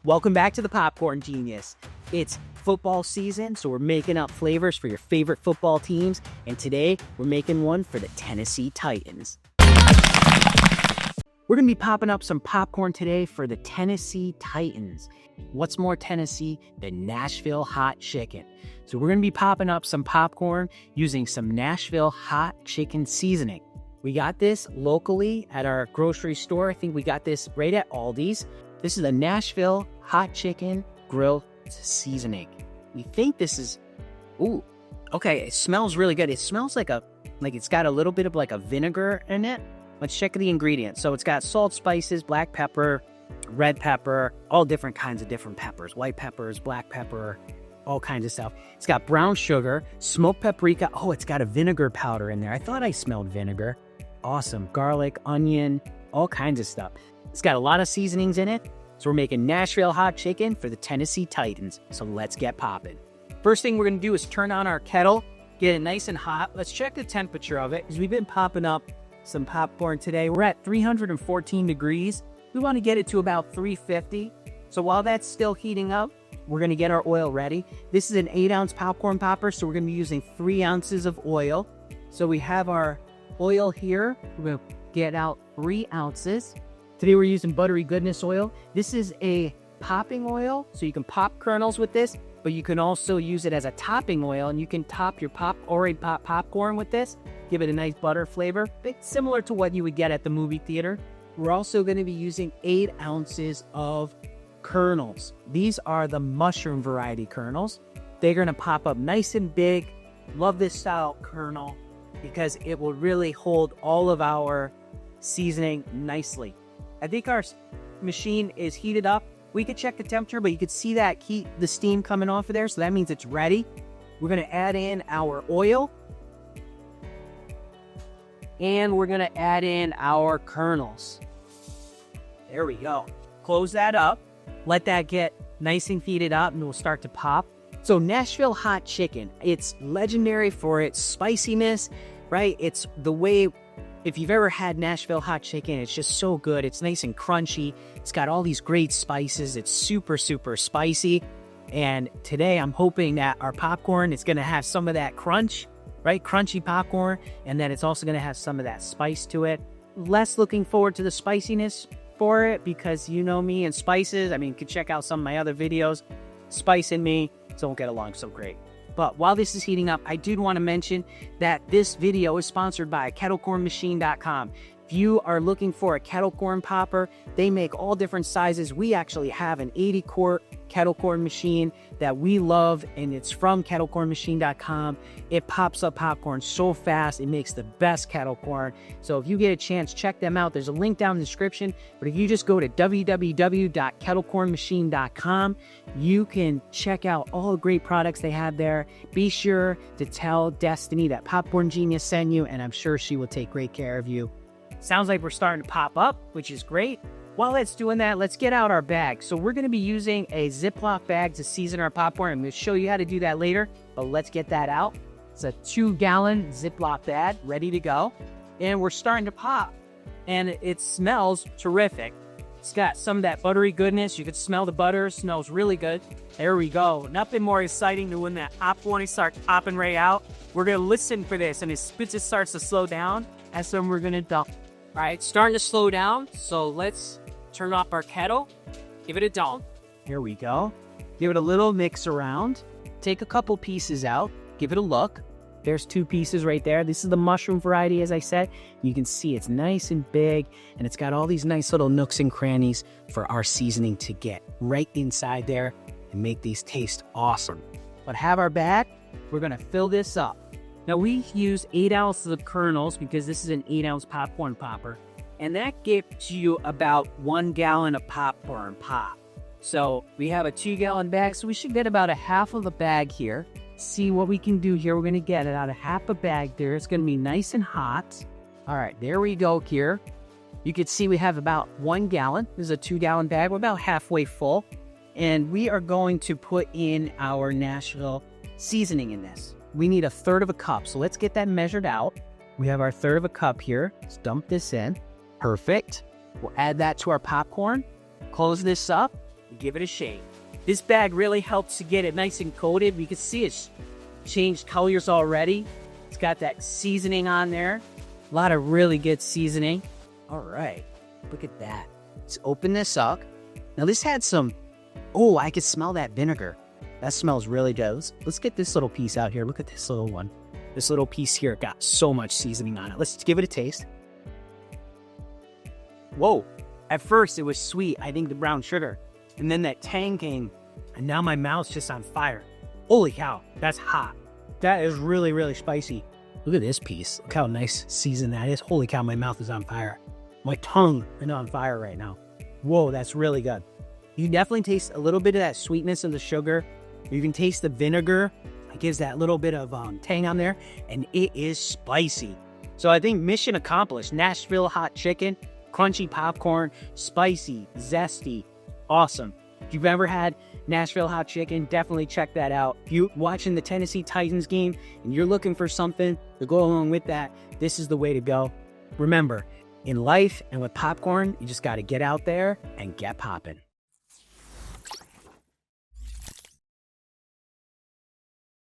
Welcome back to the Popcorn Genius. It's football season, so we're making up flavors for your favorite football teams, and today we're making one for the Tennessee Titans. We're going to be popping up some popcorn today for the Tennessee Titans. What's more Tennessee than Nashville hot chicken? So we're going to be popping up some popcorn using some Nashville hot chicken seasoning. We got this locally at our grocery store. I think we got this right at Aldi's. This is a Nashville hot chicken grilled seasoning. We think this is, okay, it smells really good. It smells like it's got a little bit of like a vinegar in it. Let's check the ingredients. So it's got salt, spices, black pepper, red pepper, all different kinds of different peppers, white peppers, black pepper, all kinds of stuff. It's got brown sugar, smoked paprika. Oh, it's got a vinegar powder in there. I thought I smelled vinegar. Awesome. Garlic, onion, all kinds of stuff. It's got a lot of seasonings in it. So we're making Nashville hot chicken for the Tennessee Titans. So let's get popping. First thing we're going to do is turn on our kettle, get it nice and hot. Let's check the temperature of it because we've been popping up some popcorn today. We're at 314 degrees. We want to get it to about 350. So while that's still heating up, we're going to get our oil ready. This is an 8-ounce popcorn popper, so we're going to be using 3 ounces of oil. So we have our oil here. We're going to get out 3 ounces. Today we're using Buttery Goodness oil. This is a popping oil, so you can pop kernels with this, but you can also use it as a topping oil, and you can top your already popped popcorn with this. Give it a nice butter flavor, similar to what you would get at the movie theater. We're also going to be using 8 ounces of kernels. These are the mushroom variety kernels. They're going to pop up nice and big. Love this style kernel because it will really hold all of our seasoning nicely. I think our machine is heated up. We could check the temperature, but you could see that the steam coming off of there, so that means it's ready. We're going to add in our oil. And we're going to add in our kernels. There we go. Close that up. Let that get nice and heated up, and we'll start to pop. So Nashville hot chicken, it's legendary for its spiciness, right? It's the way, if you've ever had Nashville hot chicken, it's just so good. It's nice and crunchy. It's got all these great spices. It's super, super spicy. And today I'm hoping that our popcorn is going to have some of that crunch, right? Crunchy popcorn, and then it's also going to have some of that spice to it. Less looking forward to the spiciness for it because you know me and spices. I mean, you can check out some of my other videos. Spice and me don't get along so great. But while this is heating up, I did want to mention that this video is sponsored by kettlecornmachine.com. If you are looking for a kettle corn popper, they make all different sizes. We actually have an 80-quart kettle corn machine that we love, and it's from kettlecornmachine.com. It pops up popcorn so fast. It makes the best kettle corn. So if you get a chance, check them out. There's a link down in the description. But if you just go to www.kettlecornmachine.com, you can check out all the great products they have there. Be sure to tell Destiny that Popcorn Genius sent you, and I'm sure she will take great care of you. Sounds like we're starting to pop up, which is great. While it's doing that, let's get out our bag. So we're going to be using a Ziploc bag to season our popcorn. I'm going to show you how to do that later, but let's get that out. It's a 2-gallon Ziploc bag ready to go. And we're starting to pop. And it smells terrific. It's got some of that buttery goodness. You can smell the butter. It smells really good. There we go. Nothing more exciting than when that popcorn starts popping right out. We're going to listen for this. And as it starts to slow down, that's when we're going to dump. All right, starting to slow down, so let's turn off our kettle, give it a dump. Here we go. Give it a little mix around. Take a couple pieces out, give it a look. There's 2 pieces right there. This is the mushroom variety, as I said. You can see it's nice and big, and it's got all these nice little nooks and crannies for our seasoning to get right inside there and make these taste awesome. But have our bag, we're gonna fill this up. Now we use 8 ounces of kernels because this is an 8-ounce popcorn popper. And that gives you about 1 gallon of popcorn pop. So we have a 2-gallon bag, so we should get about a half of a bag here. See what we can do here. We're gonna get it out of half a bag there. It's gonna be nice and hot. All right, there we go here. You can see we have about 1 gallon. This is a 2-gallon bag. We're about halfway full. And we are going to put in our Nashville seasoning in this. We need 1/3 of a cup, so let's get that measured out. We have our 1/3 of a cup here. Let's dump this in. Perfect. We'll add that to our popcorn. Close this up. give it a shake. This bag really helps to get it nice and coated. You can see it's changed colors already. It's got that seasoning on there. A lot of really good seasoning. All right, look at that. Let's open this up. Now this had some, oh, I could smell that vinegar. That smells really good. Let's get this little piece out here. Look at this little one. This little piece here got so much seasoning on it. Let's give it a taste. Whoa, at first it was sweet. I think the brown sugar. And then that tang came, and now my mouth's just on fire. Holy cow, that's hot. That is really, really spicy. Look at this piece. Look how nice seasoned that is. Holy cow, my mouth is on fire. My tongue is on fire right now. Whoa, that's really good. You definitely taste a little bit of that sweetness of the sugar. You can taste the vinegar. It gives that little bit of tang on there, and it is spicy. So I think mission accomplished. Nashville hot chicken, crunchy popcorn, spicy, zesty, awesome. If you've ever had Nashville hot chicken, definitely check that out. If you're watching the Tennessee Titans game and you're looking for something to go along with that, this is the way to go. Remember, in life and with popcorn, you just got to get out there and get popping.